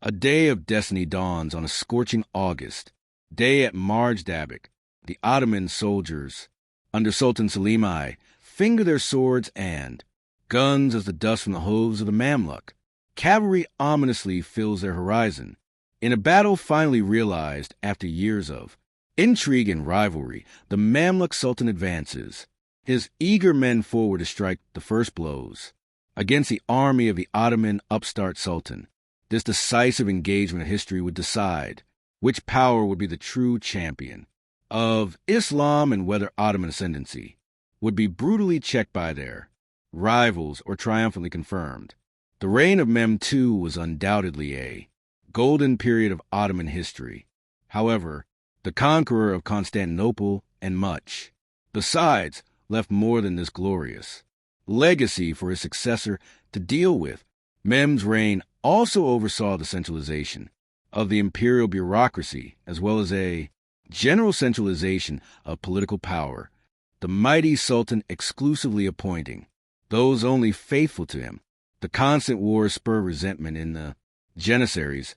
A day of destiny dawns on a scorching August day at Marj Dabiq. The Ottoman soldiers, under Sultan Selim I, finger their swords and guns as the dust from the hooves of the Mamluk. Cavalry ominously fills their horizon. In a battle finally realized after years of intrigue and rivalry, the Mamluk Sultan advances, his eager men forward to strike the first blows against the army of the Ottoman upstart Sultan. This decisive engagement of history would decide which power would be the true champion of Islam and whether Ottoman ascendancy would be brutally checked by their rivals or triumphantly confirmed. The reign of Mem II was undoubtedly a golden period of Ottoman history. However, the conqueror of Constantinople and much besides left more than this glorious legacy for his successor to deal with. Mem's reign also oversaw the centralization of the imperial bureaucracy as well as a general centralization of political power, the mighty Sultan exclusively appointing those only faithful to him. The constant wars spurred resentment in the Janissaries,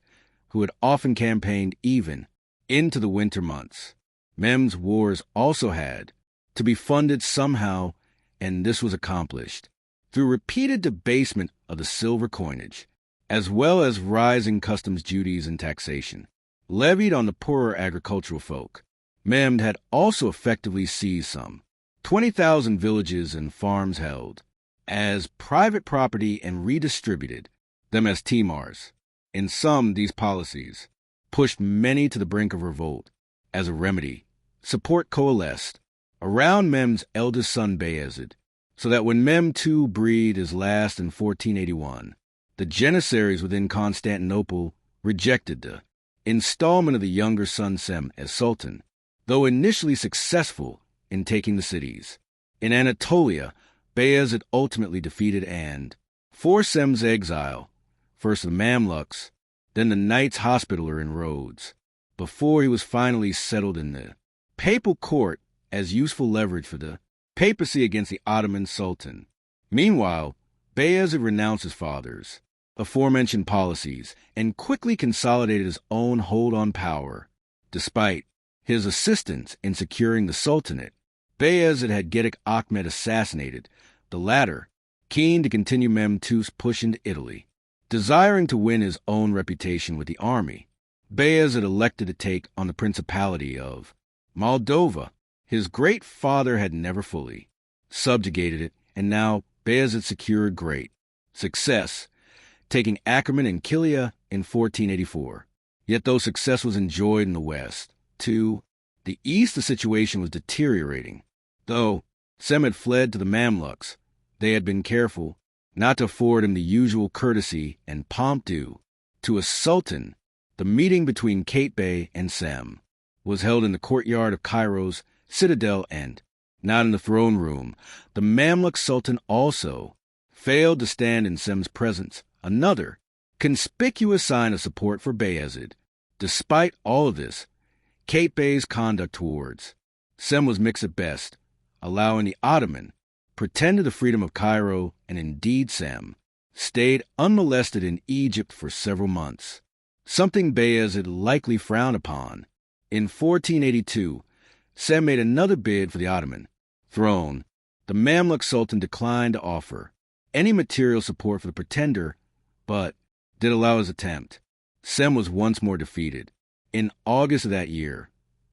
who had often campaigned even into the winter months. Mem's wars also had to be funded somehow, and this was accomplished through repeated debasement of the silver coinage, as well as rising customs duties and taxation levied on the poorer agricultural folk. Mem had also effectively seized some 20,000 villages and farms held as private property and redistributed them as timars. In sum, these policies pushed many to the brink of revolt. As a remedy, support coalesced around Mem's eldest son Bayezid, so that when Mem II breathed his last in 1481, the Janissaries within Constantinople rejected the installment of the younger son Sem as Sultan, though initially successful in taking the cities. In Anatolia, Bayezid ultimately defeated and forced Sem's exile, first the Mamluks, then the Knights Hospitaller in Rhodes, before he was finally settled in the papal court as useful leverage for the papacy against the Ottoman Sultan. Meanwhile, Bayezid renounced his father's aforementioned policies and quickly consolidated his own hold on power. Despite his assistance in securing the Sultanate, Bayezid had Gedik Ahmed assassinated, the latter keen to continue Mem II's push into Italy. Desiring to win his own reputation with the army, Bayezid elected to take on the Principality of Moldova. His great father had never fully subjugated it, and now Bayezid secured great success, taking Ackerman and Kilia in 1484. Yet though success was enjoyed in the west, to the east the situation was deteriorating. Though Sem had fled to the Mamluks, they had been careful not to afford him the usual courtesy and pomp due to a sultan. The meeting between Kate Bey and Sem was held in the courtyard of Cairo's citadel and not in the throne room. The Mamluk Sultan also failed to stand in Sem's presence, another conspicuous sign of support for Bayezid. Despite all of this, Kate Bey's conduct towards Sem was mixed at best, allowing the Ottoman pretend to the freedom of Cairo, and indeed Sem stayed unmolested in Egypt for several months, something Bayezid likely frowned upon. In 1482, Sem made another bid for the Ottoman throne. The Mamluk Sultan declined to offer any material support for the pretender, but did allow his attempt. Sem was once more defeated. In August of that year,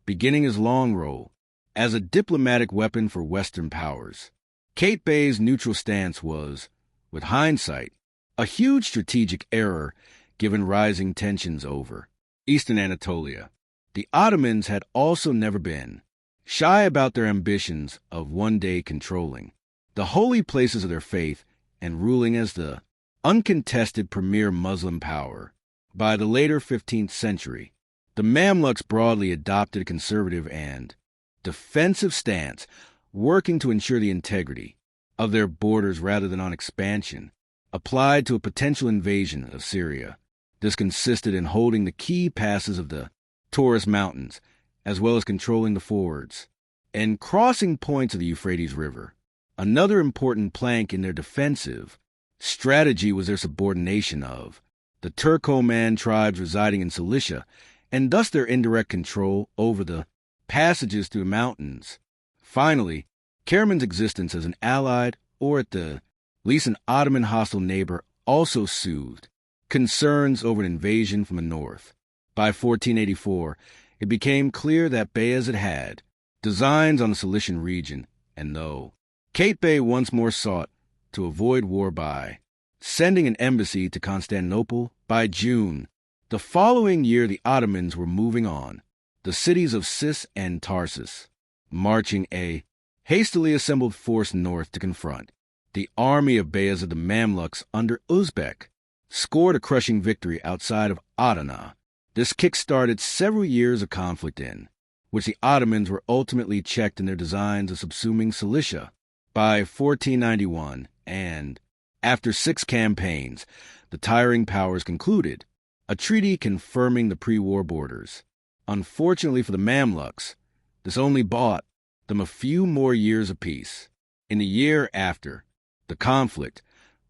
beginning his long role as a diplomatic weapon for Western powers, Kate Bey's neutral stance was, with hindsight, a huge strategic error given rising tensions over eastern Anatolia. The Ottomans had also never been shy about their ambitions of one day controlling the holy places of their faith and ruling as the uncontested premier Muslim power. By the later 15th century, the Mamluks broadly adopted a conservative and defensive stance, working to ensure the integrity of their borders rather than on expansion, applied to a potential invasion of Syria. This consisted in holding the key passes of the Taurus Mountains, as well as controlling the fords and crossing points of the Euphrates River. Another important plank in their defensive strategy was their subordination of the Turkoman tribes residing in Cilicia, and thus their indirect control over the passages through the mountains. Finally, Karaman's existence as an allied, or at the least an Ottoman hostile neighbor, also soothed concerns over an invasion from the north. By 1484, it became clear that Bayezid had designs on the Cilician region, and though Kate Bey once more sought to avoid war by sending an embassy to Constantinople, by June the following year the Ottomans were moving on, the cities of Sis and Tarsus, marching a hastily assembled force north to confront the army of Bayezid. The Mamluks under Uzbek scored a crushing victory outside of Adana. This kick-started several years of conflict in which the Ottomans were ultimately checked in their designs of subsuming Cilicia. By 1491, and after 6 campaigns, the tiring powers concluded a treaty confirming the pre-war borders. Unfortunately for the Mamluks, this only bought them a few more years of peace. In the year after, the conflict,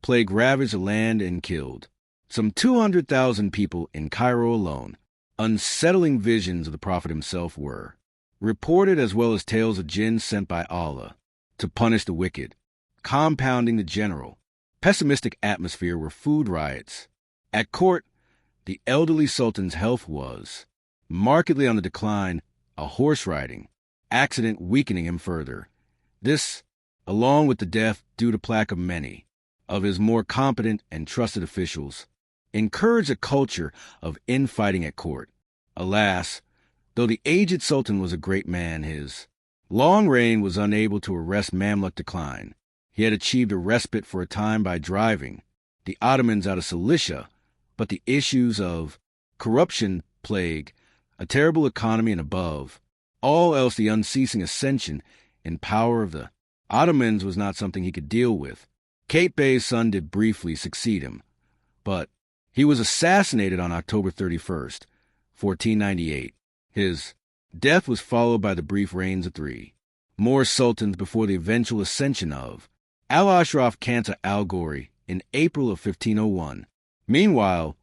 plague ravaged the land and killed some 200,000 people in Cairo alone. Unsettling visions of the Prophet himself were reported, as well as tales of jinns sent by Allah to punish the wicked. Compounding the general pessimistic atmosphere were food riots. At court, the elderly sultan's health was markedly on the decline, a horse riding accident weakening him further. This, along with the death due to plague of many of his more competent and trusted officials, encouraged a culture of infighting at court. Alas, though the aged sultan was a great man, his long reign was unable to arrest Mamluk decline. He had achieved a respite for a time by driving the Ottomans out of Cilicia, but the issues of corruption, plague, a terrible economy, and above all else the unceasing ascension in power of the Ottomans was not something he could deal with. Kate Bey's son did briefly succeed him, but he was assassinated on October 31st, 1498. His death was followed by the brief reigns of 3 more sultans before the eventual ascension of al-Ashraf Qansuh al-Ghawri in April of 1501. Meanwhile,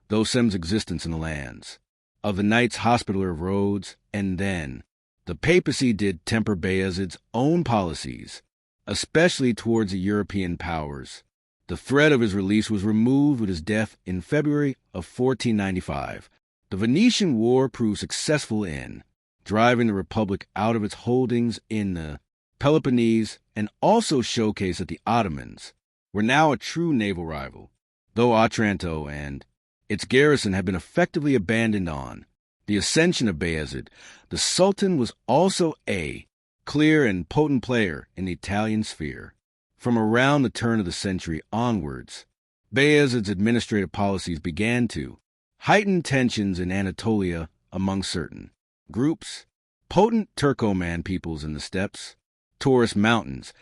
though Sem's existence in the lands of the Knights Hospitaller of Rhodes, and then the papacy did temper Bayezid's own policies, especially towards the European powers. The threat of his release was removed with his death in February of 1495. The Venetian War proved successful in driving the Republic out of its holdings in the Peloponnese, and also showcased that the Ottomans were now a true naval rival. Though Otranto and its garrison had been effectively abandoned on the ascension of Bayezid, the Sultan was also a clear and potent player in the Italian sphere. From around the turn of the century onwards, Bayezid's administrative policies began to heighten tensions in Anatolia among certain groups. Potent Turkoman peoples in the steppes, Taurus Mountains,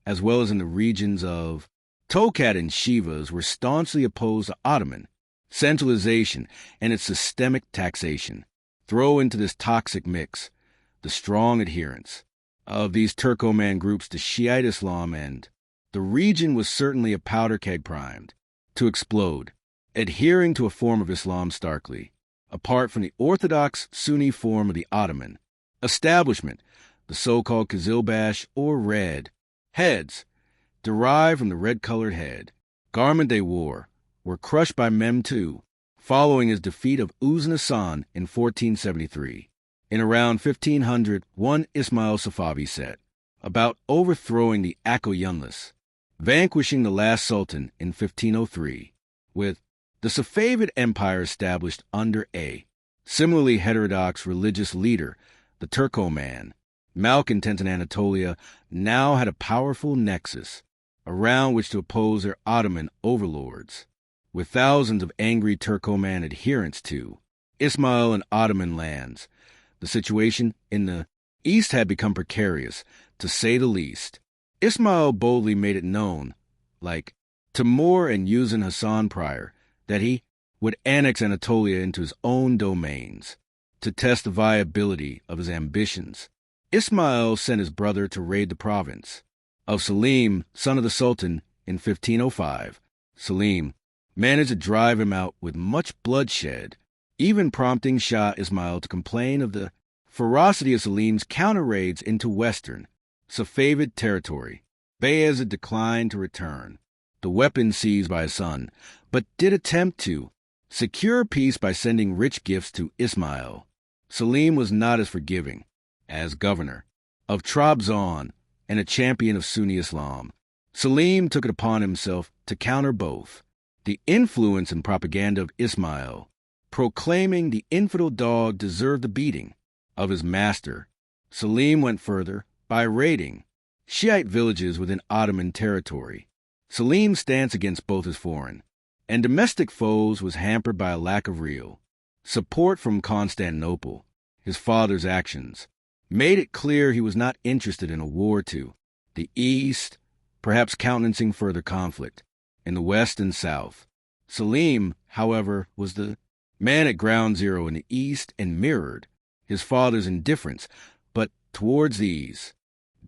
as well as in the regions of Tokat and Shivas, were staunchly opposed to Ottoman centralization and its systemic taxation. Throw into this toxic mix the strong adherence of these Turkoman groups to Shiite Islam, and the region was certainly a powder keg primed to explode, adhering to a form of Islam starkly apart from the orthodox Sunni form of the Ottoman establishment. The so-called Kizilbash, or red heads, derived from the red-colored head garment they wore, were crushed by Mem II following his defeat of Uzn Hasan in 1473. In around 1500, one Ismail Safavi set about overthrowing the Akoyunlis, vanquishing the last sultan in 1503, with the Safavid Empire established under a similarly heterodox religious leader. The Turkoman malcontents in Anatolia now had a powerful nexus around which to oppose their Ottoman overlords. With thousands of angry Turkoman adherents to Ismail and Ottoman lands, the situation in the east had become precarious, to say the least. Ismail boldly made it known, like Timur and Uzun Hasan prior, that he would annex Anatolia into his own domains. To test the viability of his ambitions, Ismail sent his brother to raid the province of Selim, son of the Sultan, in 1505. Selim, managed to drive him out with much bloodshed, even prompting Shah Ismail to complain of the ferocity of Selim's counter-raids into western, Safavid territory. Bayezid declined to return the weapons seized by his son, but did attempt to secure peace by sending rich gifts to Ismail. Selim was not as forgiving. As governor of Trabzon and a champion of Sunni Islam, Selim took it upon himself to counter both the influence and propaganda of Ismail, proclaiming the infidel dog deserved the beating of his master. Selim went further by raiding Shiite villages within Ottoman territory. Selim's stance against both his foreign and domestic foes was hampered by a lack of real support from Constantinople. His father's actions made it clear he was not interested in a war to the east, perhaps countenancing further conflict in the west and south. Selim, however, was the man at ground zero in the east and mirrored his father's indifference, but towards these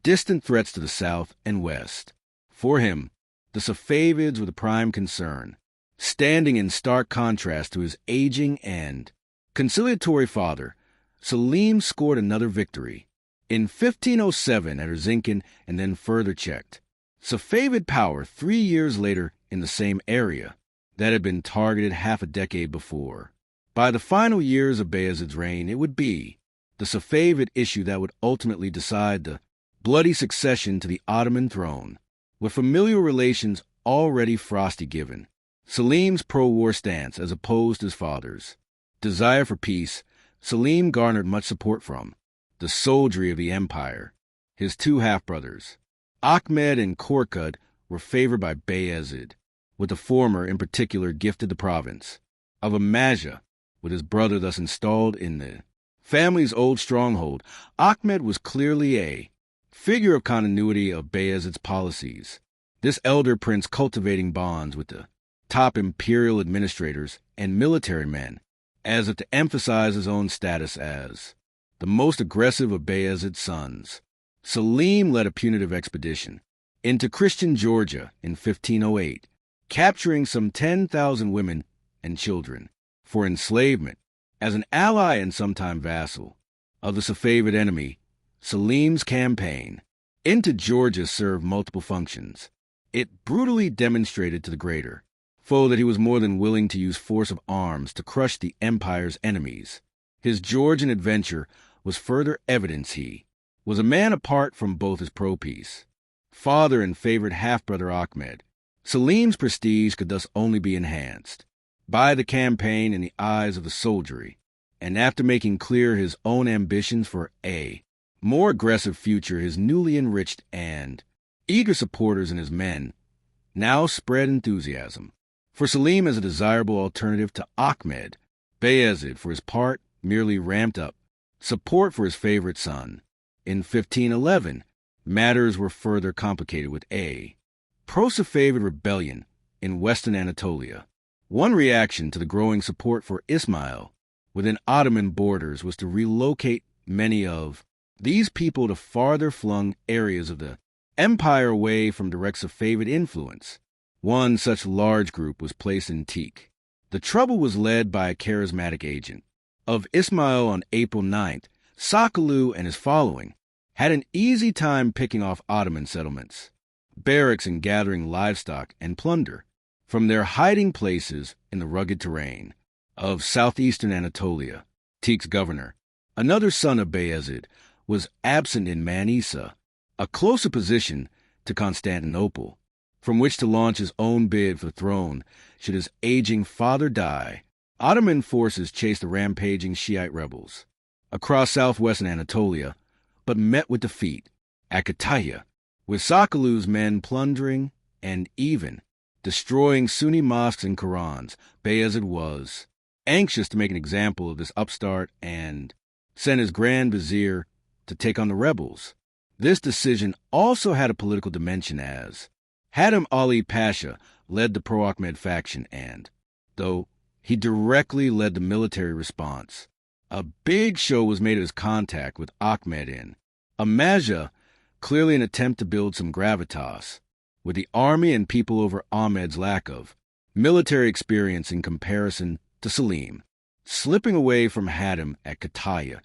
distant threats to the south and west. For him, the Safavids were the prime concern, standing in stark contrast to his aging and conciliatory father. Selim scored another victory in 1507 at Erzincan and then further checked Safavid power 3 years later in the same area that had been targeted half a decade before. By the final years of Bayezid's reign, it would be the Safavid issue that would ultimately decide the bloody succession to the Ottoman throne. With familial relations already frosty given, Selim's pro-war stance as opposed to his father's desire for peace, Selim garnered much support from the soldiery of the empire. His two half-brothers, Ahmed and Korkut, were favored by Bayezid, with the former in particular gifted the province of Amazigh, with his brother thus installed in the family's old stronghold. Ahmed was clearly a figure of continuity of Bayezid's policies, this elder prince cultivating bonds with the top imperial administrators and military men, as if to emphasize his own status as the most aggressive of Bayezid's sons. Selim led a punitive expedition into Christian Georgia in 1508, capturing some 10,000 women and children for enslavement. As an ally and sometime vassal of the Safavid enemy, Selim's campaign into Georgia served multiple functions. It brutally demonstrated to the greater foe that he was more than willing to use force of arms to crush the empire's enemies. His Georgian adventure was further evidence he was a man apart from both his pro-peace father and favored half-brother Ahmed. Selim's prestige could thus only be enhanced by the campaign in the eyes of the soldiery, and after making clear his own ambitions for a more aggressive future, his newly enriched and eager supporters and his men now spread enthusiasm for Selim as a desirable alternative to Ahmed. Bayezid, for his part, merely ramped up support for his favorite son. In 1511, matters were further complicated with a pro-Safavid rebellion in western Anatolia. One reaction to the growing support for Ismail within Ottoman borders was to relocate many of these people to farther-flung areas of the empire away from direct Safavid influence. One such large group was placed in Teak. The trouble was led by a charismatic agent of Ismail on April 9th. Sakalu and his following had an easy time picking off Ottoman settlements, barracks, and gathering livestock and plunder from their hiding places in the rugged terrain of southeastern Anatolia. Teak's governor, another son of Bayezid, was absent in Manisa, a closer position to Constantinople, from which to launch his own bid for the throne should his aging father die. Ottoman forces chased the rampaging Shiite rebels across southwestern Anatolia, but met with defeat at Kütahya, with Sakalu's men plundering and even destroying Sunni mosques and Qurans. Bayezid was anxious to make an example of this upstart and sent his Grand Vizier to take on the rebels. This decision also had a political dimension, as Hatem Ali Pasha led the pro-Ahmed faction and, though he directly led the military response, a big show was made of his contact with Ahmed in Amazigh, clearly an attempt to build some gravitas with the army and people over Ahmed's lack of military experience in comparison to Selim. Slipping away from Hadim at Qataya,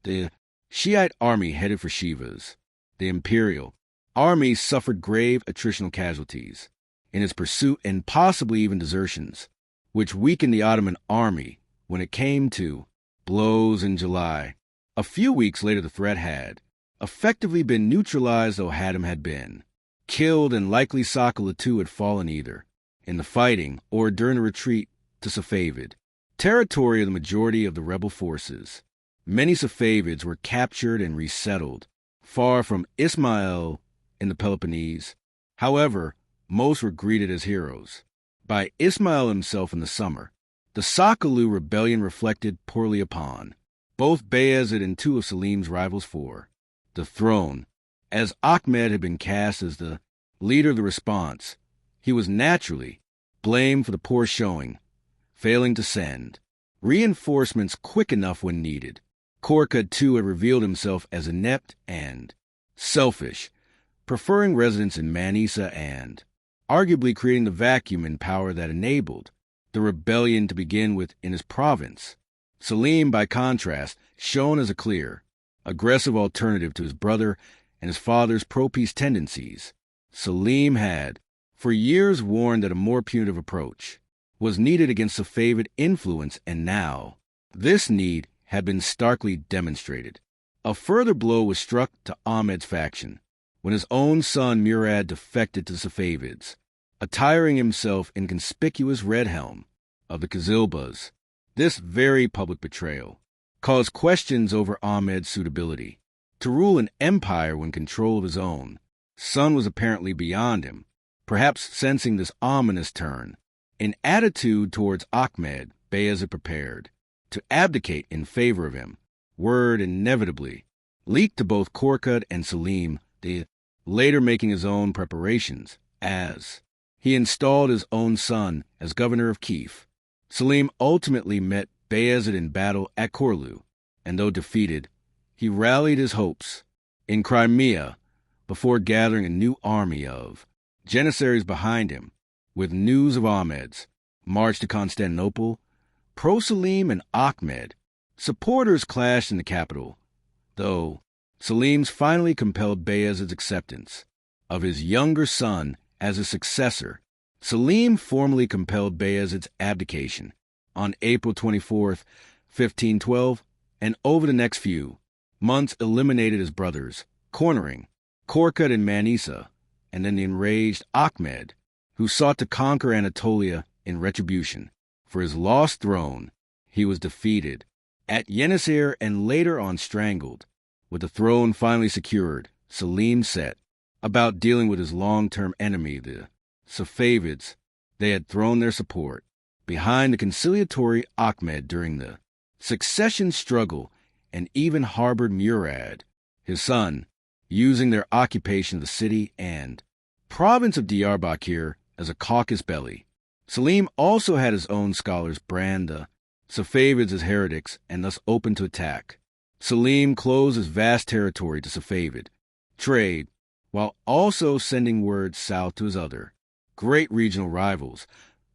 the Shiite army headed for Shivas. The imperial army suffered grave attritional casualties in its pursuit and possibly even desertions, which weakened the Ottoman army when it came to blows in July. A few weeks later, the threat had effectively been neutralized, though Hadim had been killed and likely Sakala II had fallen either in the fighting or during a retreat to Safavid, territory of the majority of the rebel forces. Many Safavids were captured and resettled, far from Ismail in the Peloponnese. However, most were greeted as heroes by Ismail himself in the summer. The Sakala rebellion reflected poorly upon both Bayezid and two of Selim's rivals for the throne. As Ahmed had been cast as the leader of the response, he was naturally blamed for the poor showing, failing to send reinforcements quick enough when needed. Korkut too had revealed himself as inept and selfish, preferring residence in Manisa and arguably creating the vacuum in power that enabled the rebellion to begin with in his province. Selim, by contrast, shone as a clear, aggressive alternative to his brother and his father's pro-peace tendencies. Selim had, for years, warned that a more punitive approach was needed against Safavid influence, and now this need had been starkly demonstrated. A further blow was struck to Ahmed's faction when his own son Murad defected to Safavids, attiring himself in conspicuous red helm of the Qizilbas. This very public betrayal caused questions over Ahmed's suitability to rule an empire when control of his own son was apparently beyond him. Perhaps sensing this ominous turn in attitude towards Ahmed, Bayezid prepared to abdicate in favor of him. Word inevitably leaked to both Korkut and Selim, the later making his own preparations as he installed his own son as governor of Kiev. Selim ultimately met Bayezid in battle at Korlu, and though defeated, he rallied his hopes in Crimea before gathering a new army of Janissaries behind him. With news of Ahmed's march to Constantinople, pro-Selim and Ahmed supporters clashed in the capital, though Selim's finally compelled Bayezid's acceptance of his younger son as his successor. Selim formally compelled Bayezid's abdication on April 24, 1512, and over the next few months eliminated his brothers, cornering Korkut and Manisa, and then the enraged Ahmed, who sought to conquer Anatolia in retribution for his lost throne. He was defeated at Yenisei and later on strangled. With the throne finally secured, Selim set about dealing with his long-term enemy, the Safavids. They had thrown their support behind the conciliatory Ahmed during the succession struggle and even harbored Murad, his son, using their occupation of the city and province of Diyarbakir as a caucus belly. Selim also had his own scholars brand the Safavids as heretics and thus open to attack. Selim closed his vast territory to Safavid trade, while also sending word south to his other great regional rivals,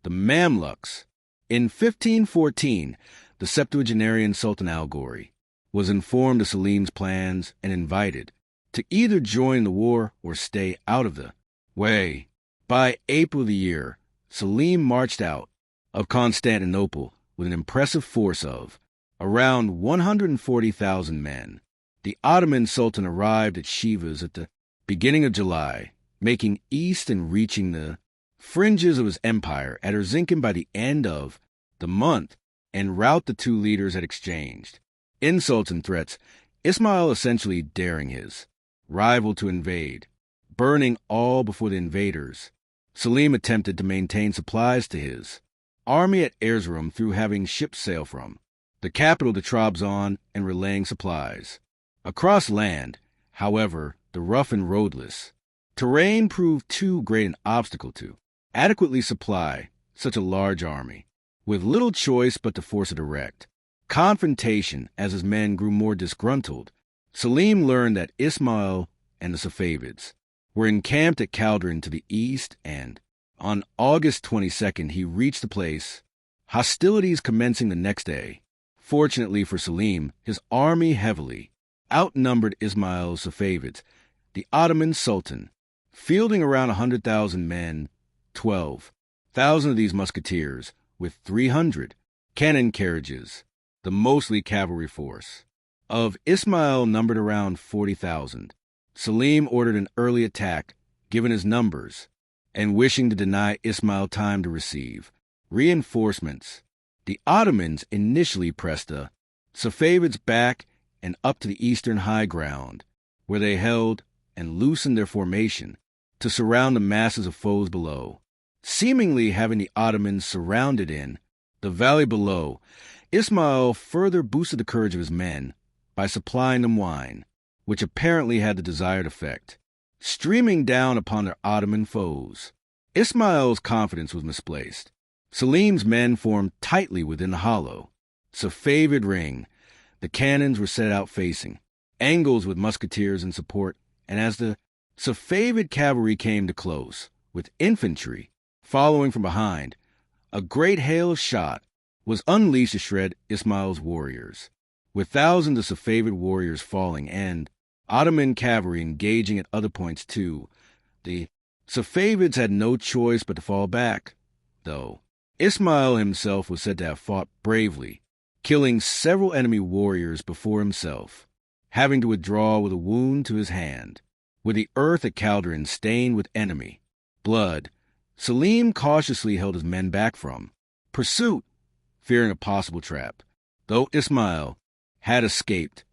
the Mamluks. In 1514, the septuagenarian Sultan al-Ghawri was informed of Selim's plans and invited to either join the war or stay out of the way. By April of the year, Selim marched out of Constantinople with an impressive force of around 140,000 men. The Ottoman Sultan arrived at Shivas at the beginning of July, making east and reaching the fringes of his empire at Erzincan by the end of the month, en route the two leaders had exchanged insults and threats, Ismail essentially daring his rival to invade, burning all before the invaders. Selim attempted to maintain supplies to his army at Erzurum through having ships sail from the capital to Trabzon and relaying supplies. Across land, however, the rough and roadless terrain proved too great an obstacle to adequately supply such a large army, with little choice but to force a direct confrontation. As his men grew more disgruntled, Selim learned that Ismail and the Safavids were encamped at Kaldrin to the east and On August 22nd, he reached the place, hostilities commencing the next day. Fortunately for Selim, his army heavily outnumbered Ismail's Safavids, the Ottoman Sultan, fielding around 100,000 men, 12,000 of these musketeers, with 300 cannon carriages, the mostly cavalry force. Of Ismail numbered around 40,000. Selim ordered an early attack, given his numbers, and wishing to deny Ismail time to receive reinforcements. The Ottomans initially pressed the Safavids back and up to the eastern high ground, where they held and loosened their formation to surround the masses of foes below. Seemingly having the Ottomans surrounded in the valley below, Ismail further boosted the courage of his men by supplying them wine, which apparently had the desired effect, streaming down upon their Ottoman foes. Ismail's confidence was misplaced. Selim's men formed tightly within the hollow Safavid ring. The cannons were set out facing angles with musketeers in support, and as the Safavid cavalry came to close, with infantry following from behind, a great hail of shot was unleashed to shred Ismail's warriors, with thousands of Safavid warriors falling and Ottoman cavalry engaging at other points too. The Safavids had no choice but to fall back, though Ismail himself was said to have fought bravely, killing several enemy warriors before himself, having to withdraw with a wound to his hand. With the earth at Caldron stained with enemy blood, Selim cautiously held his men back from pursuit, fearing a possible trap. Though Ismail had escaped,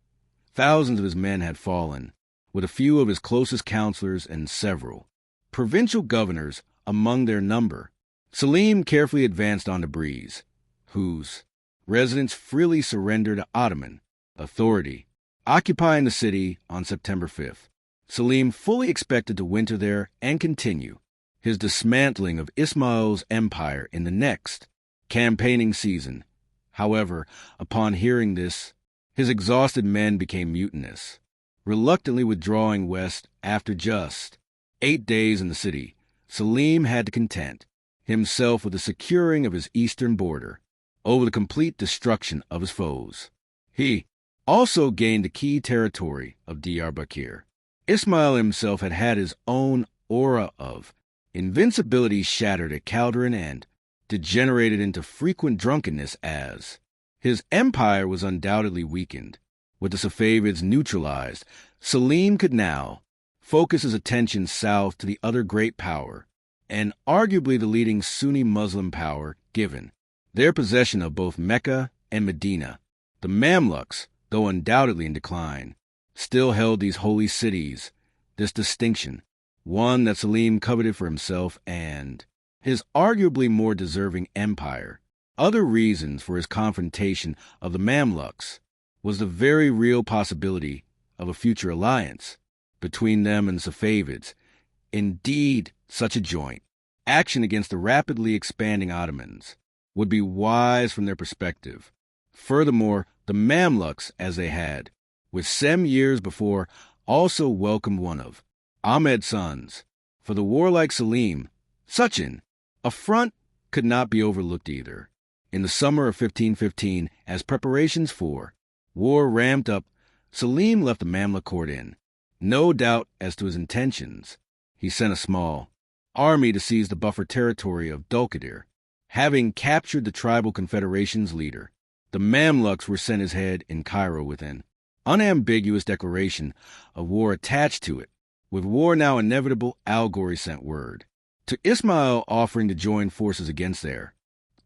thousands of his men had fallen, with a few of his closest counselors and several provincial governors among their number. Selim carefully advanced on Tabriz, whose residents freely surrendered to Ottoman authority, occupying the city on September 5th. Selim fully expected to winter there and continue his dismantling of Ismail's empire in the next campaigning season. However, upon hearing this, his exhausted men became mutinous, reluctantly withdrawing west after just 8 days in the city. Selim had to content himself with the securing of his eastern border over the complete destruction of his foes. He also gained the key territory of Diyarbakir. Ismail himself had had his own aura of invincibility shattered at Caldron and degenerated into frequent drunkenness as his empire was undoubtedly weakened. With the Safavids neutralized, Selim could now focus his attention south to the other great power, and arguably the leading Sunni Muslim power, given their possession of both Mecca and Medina. The Mamluks, though undoubtedly in decline, still held these holy cities, this distinction, one that Selim coveted for himself and his arguably more deserving empire. Other reasons for his confrontation of the Mamluks was the very real possibility of a future alliance between them and the Safavids. Indeed, such a joint action against the rapidly expanding Ottomans would be wise from their perspective. Furthermore, the Mamluks, as they had, with some years before, also welcomed one of Ahmed's sons. For the warlike Selim, such an affront could not be overlooked either. In the summer of 1515, as preparations for war ramped up, Selim left the Mamluk court in no doubt as to his intentions. He sent a small army to seize the buffer territory of Dulkadir. Having captured the tribal confederation's leader, the Mamluks were sent his head in Cairo with an unambiguous declaration of war attached to it. With war now inevitable, al-Ghawri sent word to Ismail offering to join forces against their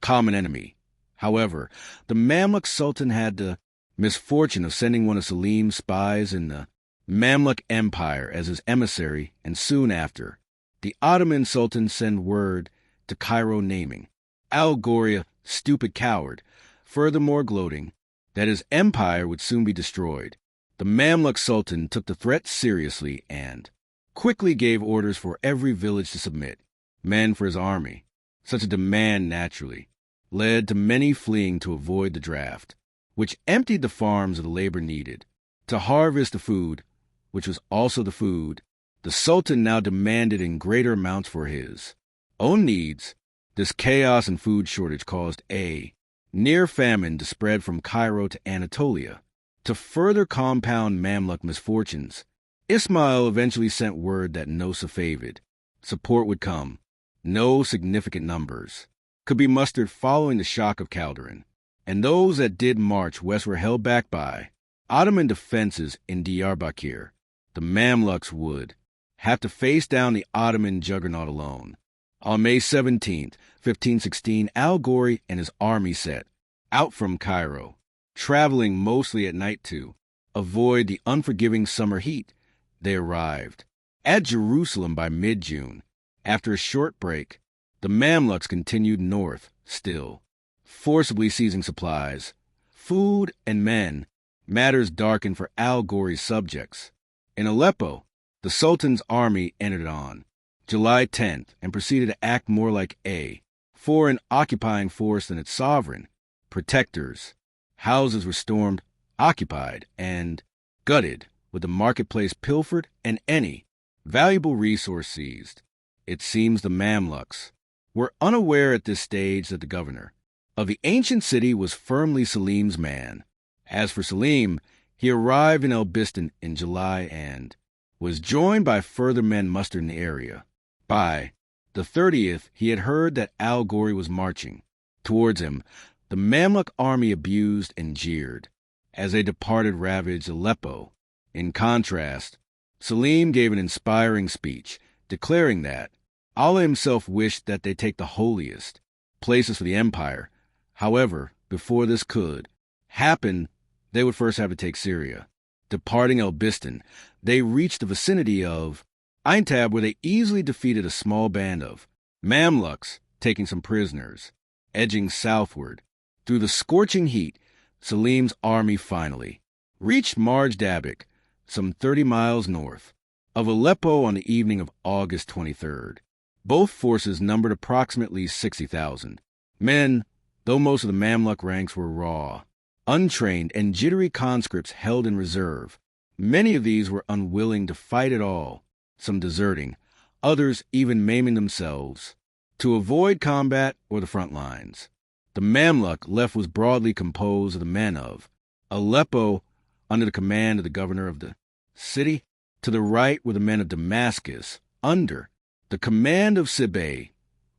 common enemy. However, the Mamluk Sultan had the misfortune of sending one of Selim's spies in the Mamluk Empire as his emissary, and soon after, the Ottoman Sultan sent word to Cairo naming al-Ghawri a stupid coward, furthermore gloating that his empire would soon be destroyed. The Mamluk Sultan took the threat seriously and quickly gave orders for every village to submit men for his army. Such a demand naturally led to many fleeing to avoid the draft, which emptied the farms of the labor needed to harvest the food, which was also the food the Sultan now demanded in greater amounts for his own needs, this chaos and food shortage caused a near famine to spread from Cairo to Anatolia. To further compound Mamluk misfortunes, Ismail eventually sent word that no Safavid support would come. No significant numbers could be mustered following the shock of Calderon, and those that did march west were held back by Ottoman defenses in Diyarbakir. The Mamluks would have to face down the Ottoman juggernaut alone. On May 17, 1516, al-Ghawri and his army set out from Cairo, traveling mostly at night to avoid the unforgiving summer heat. They arrived at Jerusalem by mid-June. After a short break, the Mamluks continued north, still forcibly seizing supplies, food, and men. Matters darkened for al-Ghawri's subjects. In Aleppo, the Sultan's army entered on July 10th and proceeded to act more like a foreign occupying force than its sovereign protectors. Houses were stormed, occupied, and gutted, with the marketplace pilfered and any valuable resource seized. It seems the Mamluks were unaware at this stage that the governor of the ancient city was firmly Selim's man. As for Selim, he arrived in Elbistan in July and was joined by further men mustered in the area. By the 30th, he had heard that al-Ghawri was marching towards him. The Mamluk army abused and jeered as they departed ravaged Aleppo. In contrast, Selim gave an inspiring speech, declaring that Allah himself wished that they take the holiest places for the empire. However, before this could happen, they would first have to take Syria. Departing Elbistan, they reached the vicinity of Aintab, where they easily defeated a small band of Mamluks, taking some prisoners. Edging southward through the scorching heat, Selim's army finally reached Marj Dabiq, some 30 miles north of Aleppo on the evening of August 23rd. Both forces numbered approximately 60,000 men, though most of the Mamluk ranks were raw, untrained, and jittery conscripts held in reserve. Many of these were unwilling to fight at all, some deserting, others even maiming themselves to avoid combat or the front lines. The Mamluk left was broadly composed of the men of Aleppo under the command of the governor of the city. To the right were the men of Damascus under the command of Sibay,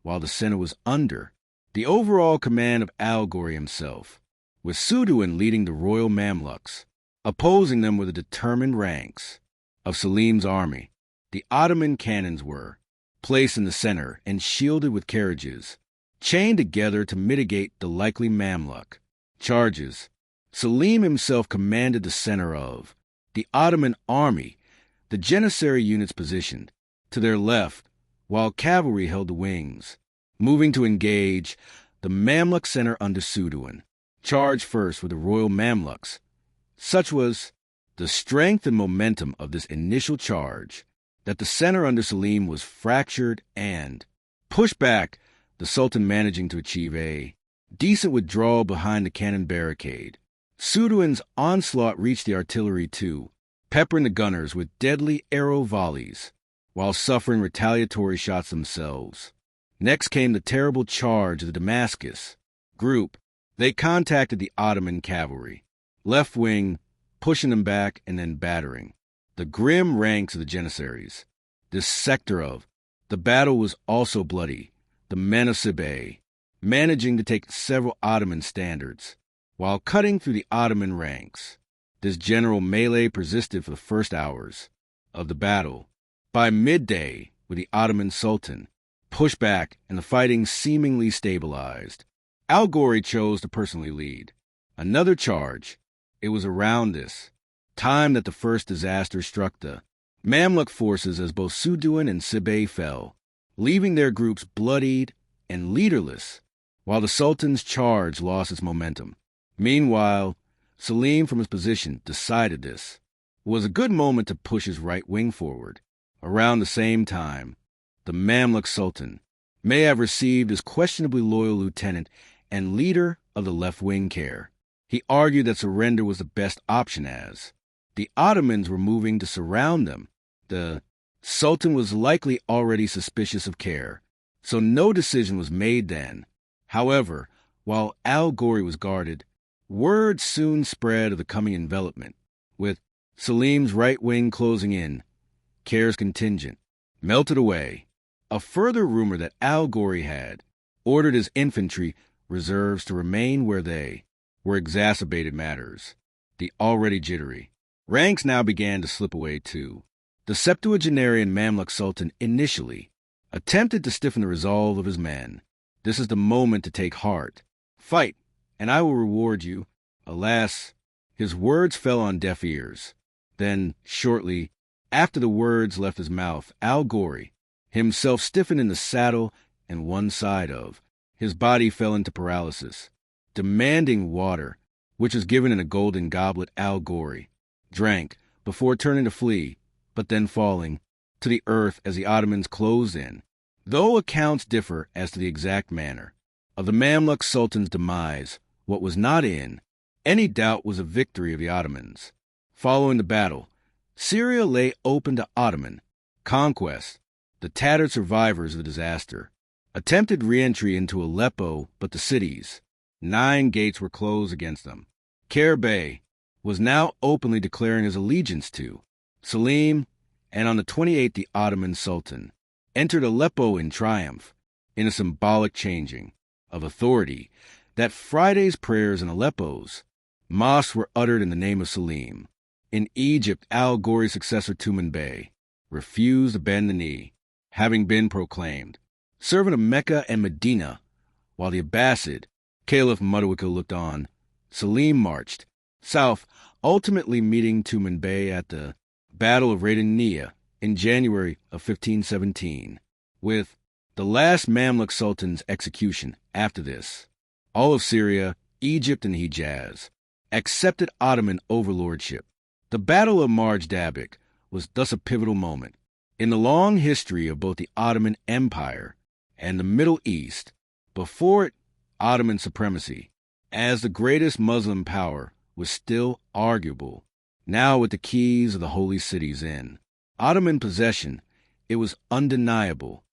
while the center was under the overall command of al-Ghawri himself, with Suduan leading the royal Mamluks. Opposing them were the determined ranks of Selim's army. The Ottoman cannons were placed in the center and shielded with carriages, chained together to mitigate the likely Mamluk charges. Selim himself commanded the center of the Ottoman army, the Janissary units positioned to their left, while cavalry held the wings, moving to engage the Mamluk center under Suduan. Charged first with the royal Mamluks. Such was the strength and momentum of this initial charge that the center under Selim was fractured and pushed back, the Sultan managing to achieve a decent withdrawal behind the cannon barricade. Suduan's onslaught reached the artillery too, peppering the gunners with deadly arrow volleys, while suffering retaliatory shots themselves. Next came the terrible charge of the Damascus group. They contacted the Ottoman cavalry, left wing, pushing them back and then battering the grim ranks of the Janissaries. This sector of the battle was also bloody, the men of Sibay managing to take several Ottoman standards, while cutting through the Ottoman ranks. This general melee persisted for the first hours of the battle. By midday, with the Ottoman Sultan pushed back and the fighting seemingly stabilized, al-Ghawri chose to personally lead another charge. It was around this time that the first disaster struck the Mamluk forces, as both Suduan and Sibay fell, leaving their groups bloodied and leaderless, while the Sultan's charge lost its momentum. Meanwhile, Selim from his position decided this was a good moment to push his right wing forward. Around the same time, the Mamluk Sultan may have received his questionably loyal lieutenant and leader of the left wing care. He argued that surrender was the best option as the Ottomans were moving to surround them. The Sultan was likely already suspicious of care, so no decision was made then. However, while al-Ghawri was guarded, word soon spread of the coming envelopment, with Selim's right wing closing in. Caire's contingent melted away. A further rumor that al-Ghawri had ordered his infantry reserves to remain where they were exacerbated matters. The already jittery ranks now began to slip away too. The septuagenarian Mamluk Sultan initially attempted to stiffen the resolve of his men. This is the moment to take heart. Fight, and I will reward you. Alas, his words fell on deaf ears. Then, shortly after the words left his mouth, al-Ghawri himself stiffened in the saddle, and one side of his body fell into paralysis. Demanding water, which was given in a golden goblet, al-Ghawri drank before turning to flee, but then falling to the earth as the Ottomans closed in. Though accounts differ as to the exact manner of the Mamluk Sultan's demise, what was not in any doubt was a victory of the Ottomans. Following the battle, Syria lay open to Ottoman conquest. The tattered survivors of the disaster attempted re-entry into Aleppo, but the city's 9 gates were closed against them. Cairo Bey was now openly declaring his allegiance to Selim, and on the 28th the Ottoman Sultan entered Aleppo in triumph, in a symbolic changing of authority. That Friday's prayers in Aleppo's mosques were uttered in the name of Selim. In Egypt, al-Ghawri's successor Tuman Bey refused to bend the knee, having been proclaimed servant of Mecca and Medina. While the Abbasid Caliph Marj looked on, Selim marched south, ultimately meeting Tuman Bey at the Battle of Radiniya in January of 1517. With the last Mamluk Sultan's execution after this, all of Syria, Egypt, and Hijaz accepted Ottoman overlordship. The Battle of Marj Dabiq was thus a pivotal moment in the long history of both the Ottoman Empire and the Middle East. Before it, Ottoman supremacy as the greatest Muslim power was still arguable. Now, with the keys of the holy cities in Ottoman possession, it was undeniable